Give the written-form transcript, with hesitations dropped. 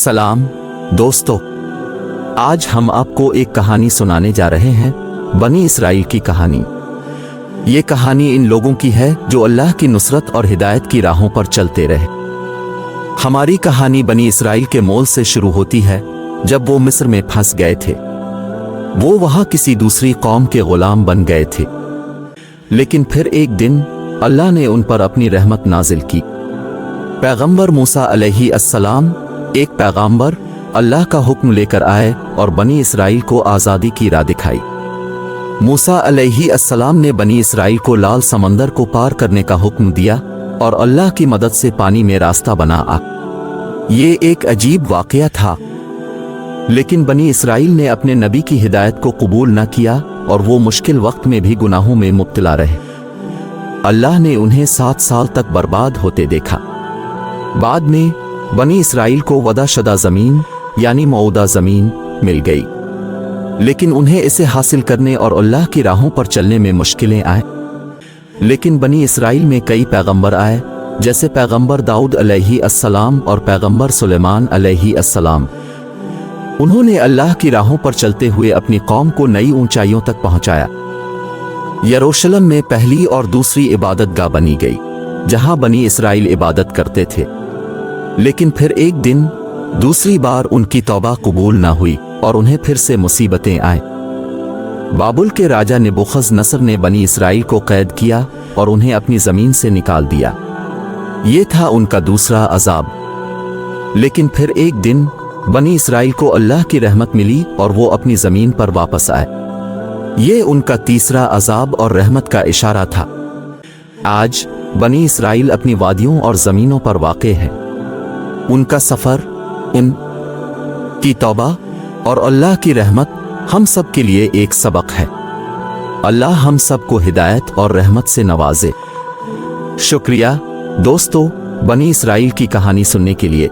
सलाम दोस्तों, आज हम आपको एक कहानी सुनाने जा रहे हैं, बनी इसराइल की कहानी। ये कहानी इन लोगों की है जो अल्लाह की नुसरत और हिदायत की राहों पर चलते रहे। हमारी कहानी बनी इसराइल के मोल से शुरू होती है जब वो मिस्र में फंस गए थे। वो वहां किसी दूसरी कौम के गुलाम बन गए थे, लेकिन फिर एक दिन अल्लाह ने उन पर अपनी रहमत नाजिल की। पैगंबर मूसा अलैहि अस्सलाम एक पैगंबर अल्लाह का हुक्म लेकर आए और बनी इसराइल को आज़ादी की राह दिखाई। मूसा अलैहि अस्सलाम ने बनी इसराइल को लाल समंदर को पार करने का हुक्म दिया और अल्लाह की मदद से पानी में रास्ता बना आ। ये एक अजीब वाक़या था, लेकिन बनी इसराइल ने अपने नबी की हिदायत को कबूल न किया और वो मुश्किल वक्त में भी गुनाहों में मुब्तला रहे। अल्लाह ने उन्हें 7 साल तक बर्बाद होते देखा। बाद में बनी इसराइल को वदाशदा ज़मीन यानी मऊदा ज़मीन मिल गई, लेकिन उन्हें इसे हासिल करने और अल्लाह की राहों पर चलने में मुश्किलें आए। लेकिन बनी इसराइल में कई पैगंबर आए, जैसे पैगंबर दाऊद अलैहि अस्सलाम और पैगंबर सुलेमान अलैहि अस्सलाम। उन्होंने अल्लाह की राहों पर चलते हुए अपनी कौम को नई ऊंचाइयों तक पहुंचाया। यरूशलेम में पहली और दूसरी इबादत गाह बनी गई, जहां बनी इसराइल इबादत करते थे। लेकिन फिर एक दिन दूसरी बार उनकी तौबा कबूल ना हुई और उन्हें फिर से मुसीबतें आए। बाबुल के राजा नेबुखज़-नसर ने बनी इसराइल को कैद किया और उन्हें अपनी ज़मीन से निकाल दिया। ये था उनका दूसरा अज़ाब। लेकिन फिर एक दिन बनी इसराइल को अल्लाह की रहमत मिली और वो अपनी ज़मीन पर वापस आए। ये उनका तीसरा अज़ाब और रहमत का इशारा था। आज बनी इसराइल अपनी वादियों और ज़मीनों पर वाक़े है। उनका सफ़र, उन की तौबा और अल्लाह की रहमत हम सब के लिए एक सबक है। अल्लाह हम सब को हिदायत और रहमत से नवाजे। शुक्रिया दोस्तों, बनी इसराइल की कहानी सुनने के लिए।